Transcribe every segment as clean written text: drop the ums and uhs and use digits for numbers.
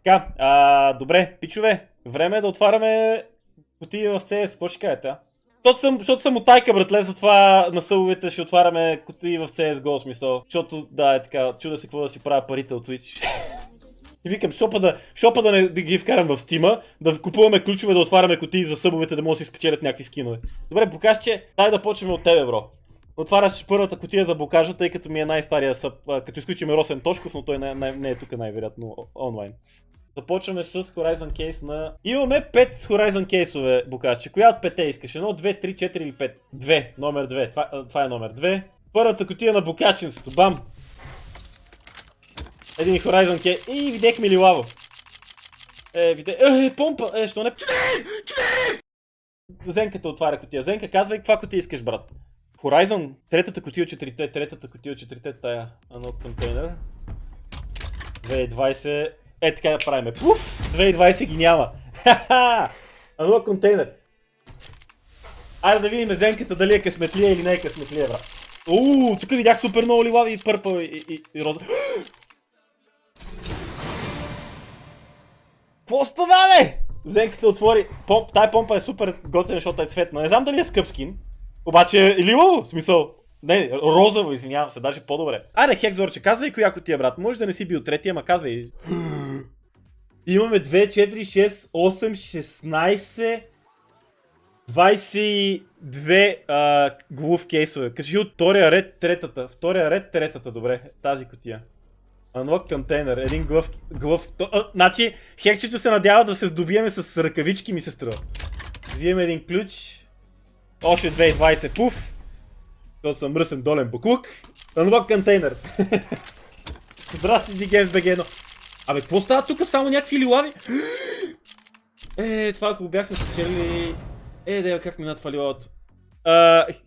Така, добре, пичове, време е да отваряме кутии в CS, какво ще кажете, а? Защото съм от тайка, братле, затова на събовете ще отваряме кутии в CSGO, смисъл. Защото, да, е така, чуда се какво да си правя парите от Twitch. И викам, шопа да ги вкарам в Steam, да купуваме ключове, да отваряме кутии за събовете, да могат да си спечелят някакви скинове. Добре, Букашче, дай да почнем от тебе, бро. Отваряш първата кутия за Букажа, тъй като ми е най-стария съб, като изключим Росен Тошков, но той не е тук най-вероятно онлайн. Започваме с Horizon Case на... Имаме 5 Horizon кейсове, Букашче. Коя от 5 искаш? 1, 2, 3, 4 или 5? 2, номер 2. Това е номер 2. Първата кутия на Букаченството. Бам! Един Horizon Case. И видяхме ли лаво? Помпа! Що не... Зенката отваря кутия. Зенка, казвай каква кутия искаш, брат. Horizon, третата кутия от 4-те, тая Unlock контейнер. 2020... така да правиме. Пуф! 2020 ги няма. Ха-ха! Unlock контейнер. Айде да видим Зенката дали е късметлия или не е късметлия, брат. Тук видях супер много лилави и пърпъл и роза. Какво стана, бе? Зенката отвори. Тая помпа е супер готина, защото е цветна. Не знам дали е скъп скин. Обаче е лилаво, в смисъл. Не, розово, извинявам се, даже по-добре. Айде, Хекзорче, казвай коя кутия, брат. Може да не си бил третия, ама казвай. Имаме 2, 4, 6, 8, 16, 22 глув кейсове. Кажи от втория ред третата. Втория ред третата, добре. Тази кутия. Unlock контейнер, един глъв... Значи, Хексчето се надява да се здобиеме с ръкавички, ми се струва. Взимаме един ключ. Още 2020, пуф. Защото съм мръсен долен буклук. Unlock контейнер. Здрасти, DGamesBG, Абе, какво става тук? Само някакви лилави? Това ако го бяхме спечели... да, как минат това лилавото?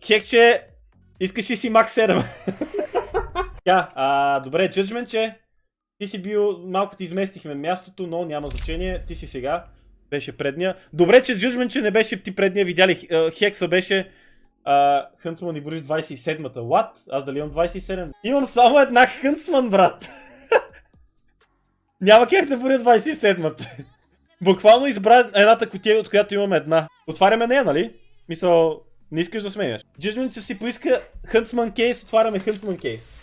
Хексче, искаш ли си Max 7? Добре, Judgment, ти си бил, малко ти изместихме мястото, но няма значение, ти си сега, беше предния. Добре, че Judgment не беше ти предния, видяли, Хекса беше Хънцман и Борис 27-та. What? Аз дали имам 27? Имам само една Хънцман, брат. Няма как да боря 27-та. Буквално избра едната кутия, от която имам една. Отваряме нея, нали? Мисъл, не искаш да сменяш. Judgment си поиска Хънцман кейс, отваряме Хънцман кейс.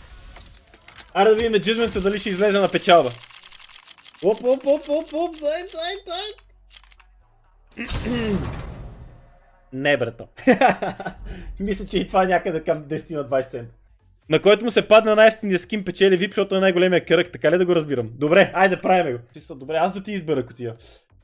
Аре да видим Judgment дали ще излезе на печалба. Дай. Не, брато. Мисля, че и това някъде към 10 на 20 цента. На който му се падне най-ефтиния скин печели VIP, защото е най-големия кръг, така ли да го разбирам? Добре, айде правиме го. Добре, аз да ти избера кутия.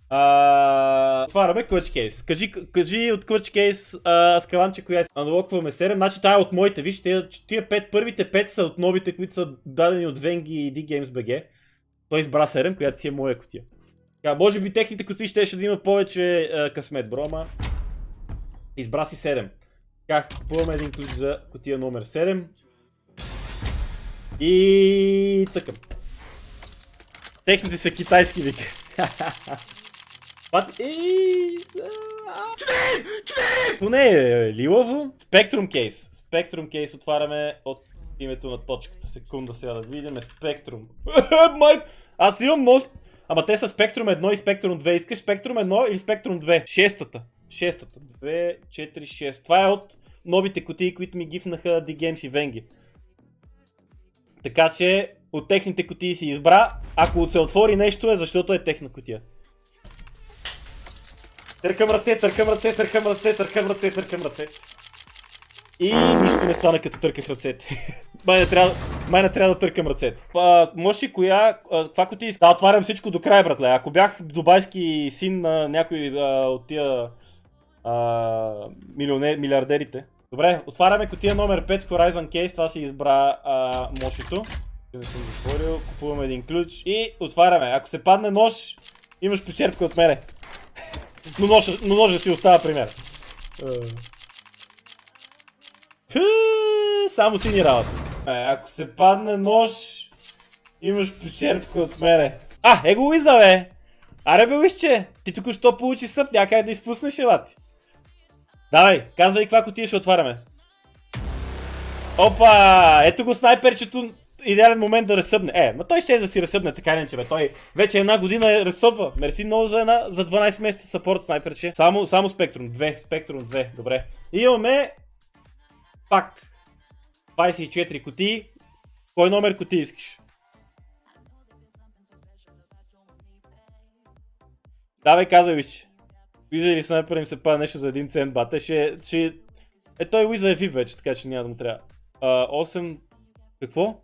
Отваряме Clutch Case. Кажи от Clutch Case Аскаланче коя е. Анлокваме 7, значи тая е от моите, виж, тия първите 5 са от новите, които са дадени от Венги и DGamesBG. Той избра 7, която си е моя кутия. Може би техните кутии ще да има повече късмет, бро, ама... Избра си 7. Купуваме един ключ за кутия номер 7. И цъкам. Техните са китайски, вика. Поне е лилаво. Spectrum Case. Spectrum Case отваряме от името на точката. Секунда сега да видим. Spectrum. Майк! Аз имам много... Ама те са Spectrum 1 и Spectrum 2. Искаш Spectrum 1 или Spectrum 2? Шестата. 2, 4, 6. Това е от новите кутии, които ми гифнаха DGames и Венги. Така че от техните кутии си избра. Ако се отвори нещо е, защото е техна кутия. Търкам ръце. И нищо не стана като търках ръцете. Май не трябва да търкам ръцете. Може ли каква кутия иска? Да, отварям всичко до края, братле. Ако бях дубайски син на някой от тия милиардерите. Добре, отваряме кутия номер 5 Horizon Case, това си избра Мошито. Не съм затворил, купуваме един ключ и отваряме. Ако се падне нож, имаш почерпка от мене. Но ножа си остава при мен. Само сини работа. Ако се падне нож, имаш почерпка от мене. Его Уиза, бе! Аре бе, Уизче! Ти току-що получи съп, някак да изпуснеш, елати. Давай, казвай каква кутия ще отваряме. Опа! Ето го снайперчето. идеален момент да ресъбне. Ма той ще да си ресъбне така не, че бе. Той вече една година ресъбва. Мерси много за 12 месеца сапорт снайперче. Само Спектрум 2. Спектрум 2. Добре. И имаме пак 24 кутии. Кой номер кутии искаш? Давай, казвай, вижте. Уиза или снайпер им се пада нещо за 1 цент, бате. Той Уиза е VIP вече, така че няма да му трябва. 8... Какво?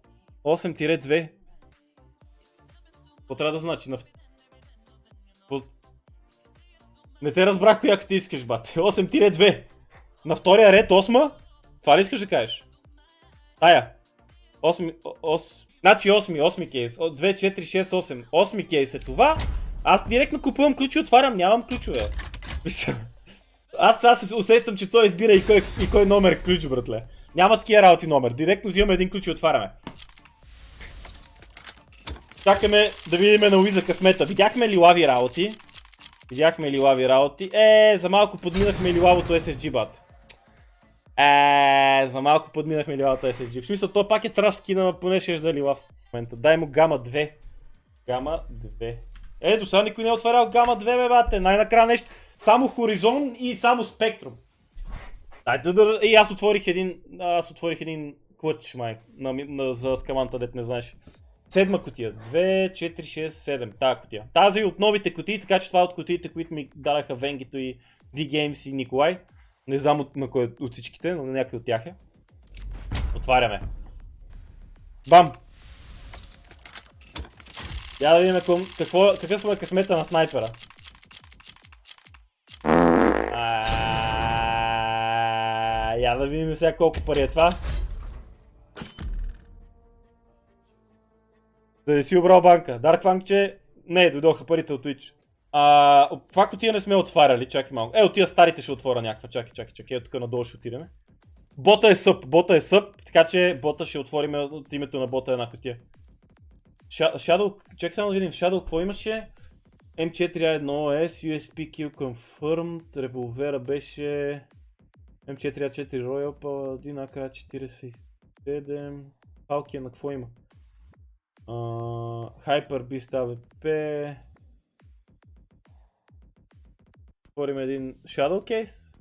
8-2. Какво трябва да значи? Не те разбрах коя ти искаш, бате. 8-2. На втория ред 8. Това ли искаш да кажеш? Тая. 8... Значи 8 кейс. 2, 4, 6, 8. 8 кейс е това. Аз директно купувам ключи, отварям, нямам ключове. Аз се усещам, че той избира и кой номер ключ, братле. Няма такива работи номер. Директно взимаме един ключ и отваряме. Чакаме да видим на Уиза късмета. Видяхме ли лави работи? За малко подминахме ли лавото SSG, бат. За малко подминахме ли лавото SSG. В смисъл, той пак е траш скина, поне ще да лилав в момента. Дай му гама 2. Гама 2. До сега никой не е отварял гама 2, бе, бате. Най-накрая нещо. Само Хоризон и само Спектрум. Аз отворих един клъч, май, за скаманта, дет не знаеш. 7 кутия. 2, 4, 6, 7. Тая кутия. Тази от новите кутии, така че това е от кутиите, които ми дадаха Венгито и D-Games и Николай. Не знам на кой от всичките, но на някой от тях е. Отваряме. Бам! Я да видим какъв е късмета на снайпера. Я да видим сега колко пари е това. Да не си обрал банка. Dark Funk, че не, дойдоха парите от Twitch. Това кутия не сме отваряли, чакай малко. От тия старите ще отворя някаква, чакай, тук надолу ще отидем. Бота е съп, така че бота ще отворим от името на бота една кутия. Shadow, чакай само да видим, Shadow какво имаше? M4A1S, USP Kill Confirmed, револвера беше M4A4 Royal Paladin, AK-47, Falcon на какво има? Hyper Beast AWP. Отворим един Shadow Case.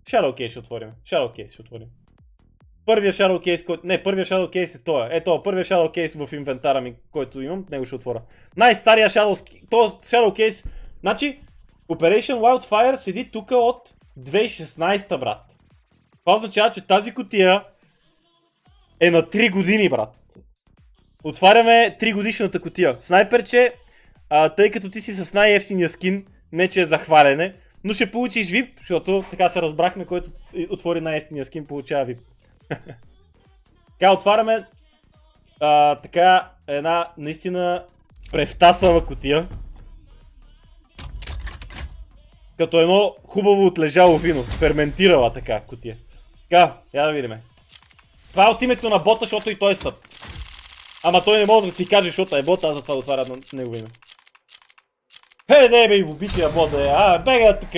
Shadow Case ще отворим. Първия Shadow Case, първия Shadow Case е това. Първия Shadow Case в инвентара ми, който имам, него ще отворя. Най-стария Shadow Case, значи Operation Wildfire седи тук от 2016, брат. Това означава, че тази кутия е на 3 години, брат. Отваряме 3 годишната кутия. Снайперче, тъй като ти си с най-ефтиния скин, не че е захвалене, но ще получиш VIP, защото така се разбрахме, който отвори най-ефтиния скин, получава VIP. Така, отваряме така една наистина превтасава кутия. Като едно хубаво отлежало вино, ферментирала така кутия. Така, я да видим. Това е от името на бота, защото и той е съд. Ама той не може да си каже, защото е бот, аз затова да отваря на негово име. Не бе, убития бот бега тук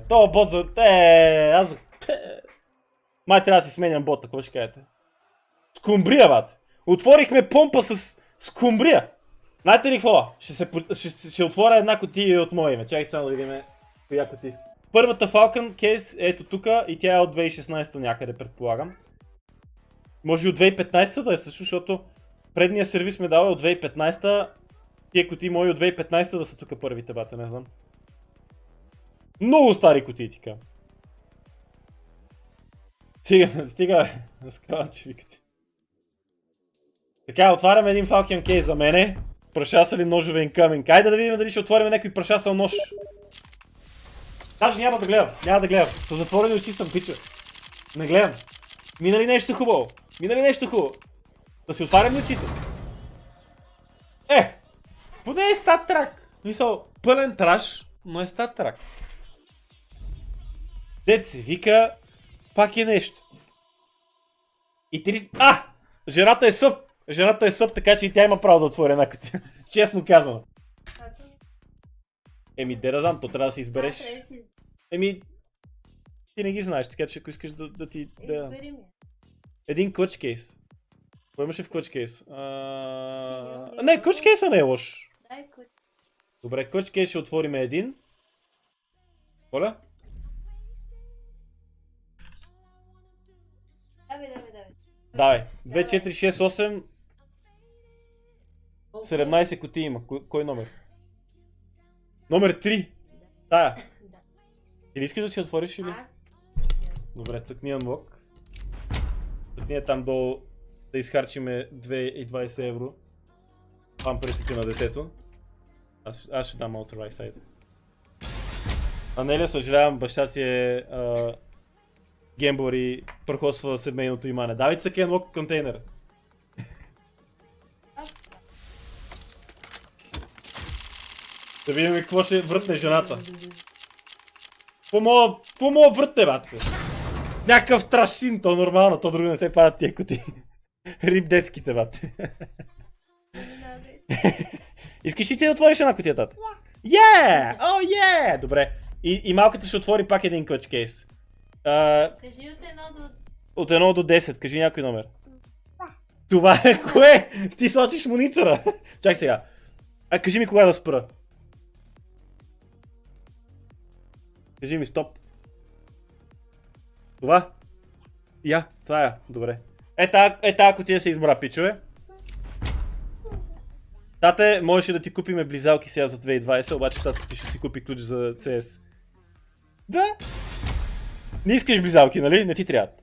Това бот за... Май трябва да си сменям бота, какво ще кажете? Скумбрия, бат! Отворихме помпа с скумбрия! Знаете ли какво? Ще отворя една кутия от мое име. Чакайте само да видим коя кутия. Първата Falcon кейс е ето тук и тя е от 2016 някъде, предполагам. Може и от 2015 да е също, защото предния сервис ме дава от 2015. Тия кутии мои от 2015 да са тук първите, бате, не знам. Много стари кутии тика. Стига, скавам, че викате. Така, отваряме един Falcon кейс за мене. Прашасали ножове incoming. Хайде да видим дали ще отворим някой прашасал нож. Даже няма да гледам. С затворени очи съм, пича. Не гледам. Мина ли нещо хубаво? Да си отварям очите. Поне е стат трак. Мисъл, пълен траш, но е стат трак. Дет се вика, пак е нещо. И три... Жената е съп, така че и тя има право да отвори една кутия. Честно казано. Де да знам, то трябва да си избереш. Ти не ги знаеш, така че ако искаш да ти... Избери ми. Един клъч кейс. Кой имаше в клъч кейс? Не, клъч кейса не е лош. Дай клъч. Добре, клъч кейс ще отворим един. Оля? Давай. Давай. 2, 4, 6, 8, 17 кутии има. Кой номер? Номер 3. Тая. Да. Или искаш да си отвориш или? Аз. Добре, цъкни unlock. Цъкни е там долу да изхарчиме 2,20 евро. Памперсите на детето. Аз ще дам Outer Right Side. Анелия, съжалявам, баща ти е гембър и прахосва семейното имане. Давай цък unlock контейнер. Да видим какво ще въртне жената. Какво мога въртне, батко? Някакъв траш син, то нормално, то друго не се падат тия кути. Рип детските, бат. Искаш ли ти да отвориш една кутия, тата? Yeah! О, yeah! Добре. И малката ще отвори пак един клъч кейс. Кажи От 1 до 10, кажи някой номер. Това е кое? Ти сочиш монитора. Чакай сега. Кажи ми кога да спра. Кажи ми стоп. Това? Това е. Добре. Тая кутия се избра, пичове. Тате, можеше да ти купиме близалки сега за 2020, обаче тата ти ще си купи ключ за CS. Да? Не искаш близалки, нали? Не ти трябват.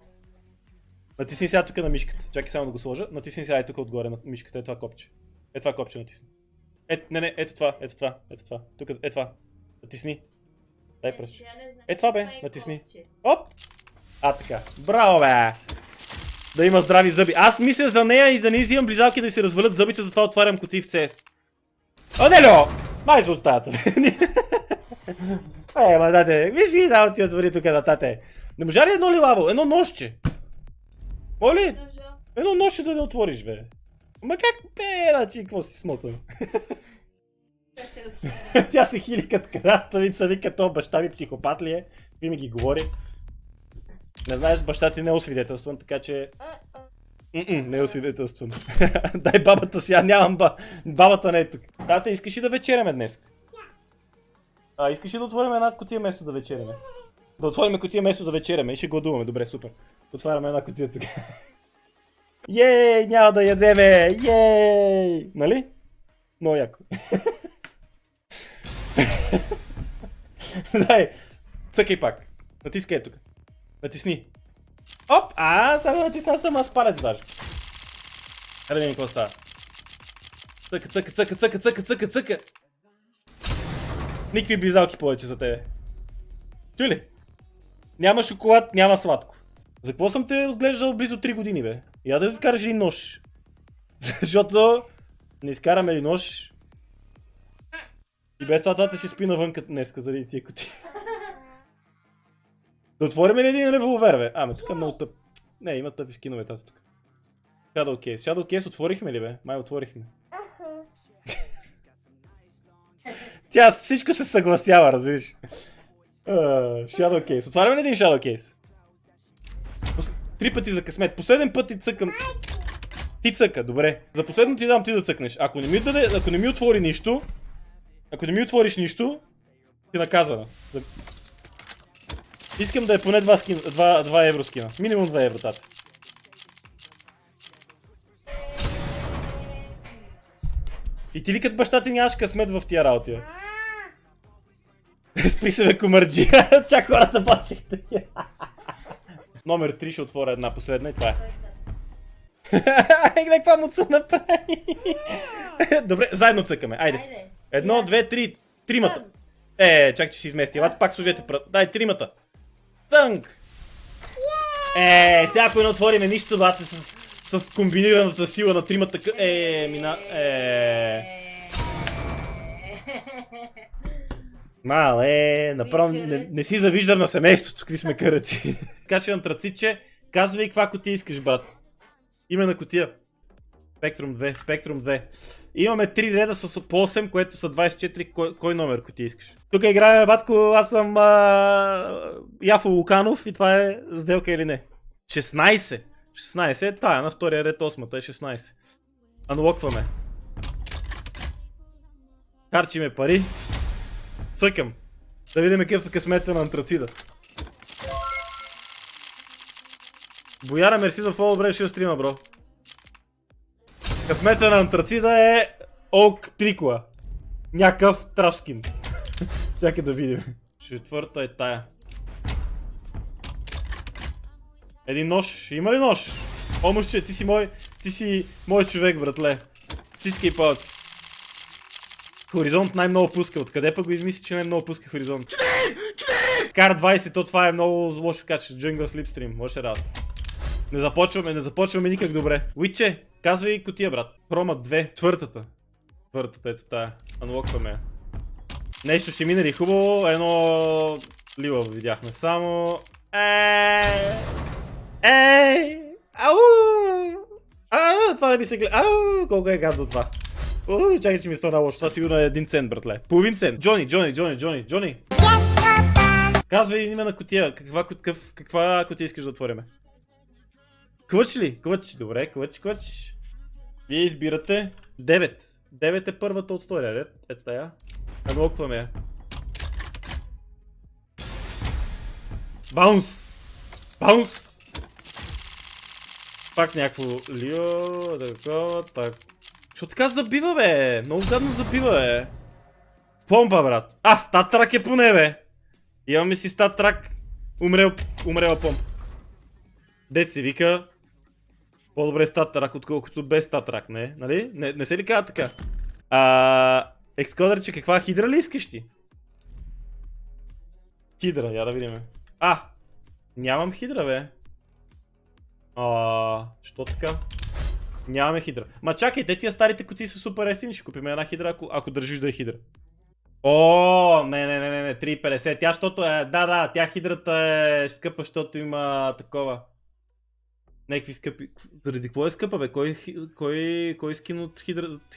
Натисни сега тук на мишката. Чакай само да го сложа. Натисни сега тук отгоре на мишката. Това копче. Това копче натисни. Ето това. Тук, това. Натисни. Дай пръщ. Това бе, натисни. Оп! Така. Браво, бе! Да има здрави зъби. Аз мисля за нея и да не взимам близалки да си развалят зъбите, затова отварям кутии в CS. О, Нело! Май се от стаята. Ма дате, виж ги да ти отвори тук на тате. Не можа ли едно лилаво? Едно нощче? Моли? Едно нощче да не отвориш, бе. Ма как, бе, значи, какво си смотал? Тя се хили като краставица, вика, то баща ми психопат ли е? Ви ми ги говори. Не знаеш, баща ти не е освидетелстван, така че... Не е освидетелстван. Дай бабата си, нямам бабата не е тук. Тата, искаш ли да вечеряме днес? Искаш ли да отворим една кутия место да вечеряме? Да отворим кутия место да вечеряме и ще гладуваме, добре, супер. Отваряме една кутия тук. Йей, няма да ядеме, йей! Нали? Много яко. Дай, цъкай пак. Натискай тук. Натисни. Оп! Сега натисна съм аз палец даже. Да видим какво става. Цъка. Никакви близалки повече за тебе. Чуй ли? Няма шоколад, няма сладко. За какво съм те отглеждал близо 3 години, бе? Я да изкараш един нож. Защото не изкараме ли нож и без това тата ще спи навънка днеска заради тия кутии. Да отворим ли един револвер, бе? Тук е много тъп. Не, има тъпи скинове тата тук. Shadow Case отворихме ли, бе? Май отворихме. Тя всичко се съгласява, разбираш. Shadow Case. Отваряме ли един Shadow Case? 3 пъти за късмет. Последен път ти цъкам. Ти цъка, добре. За последно ти дам ти да цъкнеш. Ако не ми отвори нищо, ако не ми отвориш нищо, ти наказана. Искам да е поне 2 евро скина. Минимум 2 евро, тата. И ти ли като баща ти нямаш късмет в тия работи? Спри се, бе, комарджия. Чак хората почехте. Номер 3 ще отворя една последна и това е. Гледай каква муцу направи. Добре, заедно цъкаме. Айде. 1, 2, 3. Тримата. Чак че си измести. Елате пак служете прът. Дай, тримата. Тънк. Сега ако не отвориме нищо, бате, с комбинираната сила на тримата. Направо не си завиждам на семейството, какви сме къръци. Така че антрацитче, казвай каква кутия искаш, брат. Име на кутия. Spectrum 2. Имаме 3 реда с по 8, което са 24. Кой номер кутия искаш? Тук играем, батко, аз съм Яфо Луканов и това е сделка или не. 16. 16 тая, на втория ред 8-та е 16. Анлокваме. Харчиме пари. Цъкам. Да видим какъв е късмета на антрацида. Бояра, мерси за фоло, бре, ще стрима, бро. Късмета на антрацида е Олк Трикла. Някакъв трашкин. Чакай да видим. Четвърта е тая. Един нож. Има ли нож? Помощче, ти си мой човек, братле. Стискай палци. Хоризонт най-много пуска. Откъде пък го измисли, че най-много пуска Хоризонт? Кар 20, то това е много лошо качество. Jungle Slipstream, може работа. Не започваме никак добре. Уиче, казвай котия, брат. Хрома 2, четвъртата. Четвъртата, ето тая. Анлокваме я. Нещо ще мине ли хубаво, едно лива видяхме само. Това не би се гледа. Колко е гадно това. Чакай, че ми стана лошо. Това сигурно е 1 цент, братле. Половин цент. Джони. Казвай име на котия. Каква котия искаш да отвориме? Клъч ли? Клъч. Добре, клъч. Вие избирате 9. 9 е първата от втория ред. Ето тая. Анлокваме я. Баунс! Пак някакво лио, такова, так. Що така забива, бе? Много гадно забива, бе. Помпа, брат. Статрак е поне, бе. Имаме си статрак. Умрела помпа. Дет си вика. По-добре статрак, отколкото без статрак, не? Нали? Не се ли казва така? Екскодърче, каква хидра ли искаш ти? Хидра, я да видим. Нямам хидра, бе. Що така? Нямаме хидра. Ма чакай, те тия старите кутии са супер ефтини, ще купим една хидра, ако държиш да е хидра. Не, 3,50. Тя, защото е, тя хидрата е скъпа, защото има такова. Някакви скъпи. Заради какво е скъпа, бе? Кой скин от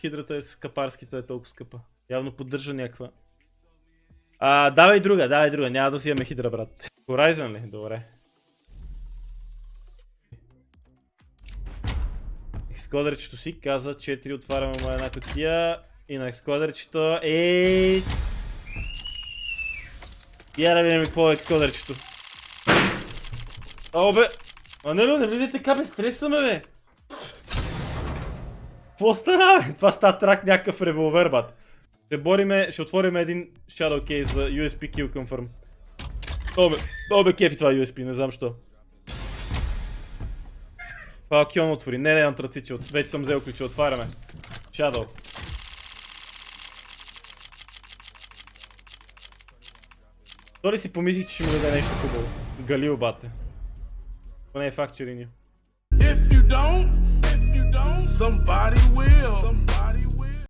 хидрата е скъпарската е толкова скъпа? Явно поддържа някаква. Давай друга, няма да си имаме хидра, брат. Horizon ли? Добре. Екскодърчето си каза 4, отваряме му една кутия. И на екскодърчето Я да видим какво е екскодърчето. Бе! Не видите как ме стресваме, бе! Какво стана, бе? Това става трак някакъв револвер, бат. Ще отворим един Shadow Case за USP Kill Confirm. Бе, кефи това USP, не знам що. Фалкион отвори, не антрацичи, вече съм взел ключи, отваряме. Shadow. То ли си помислих, че ще ми даде нещо хубаво? Галил, бате. Това не е факт, че Риньо. If you don't, somebody will.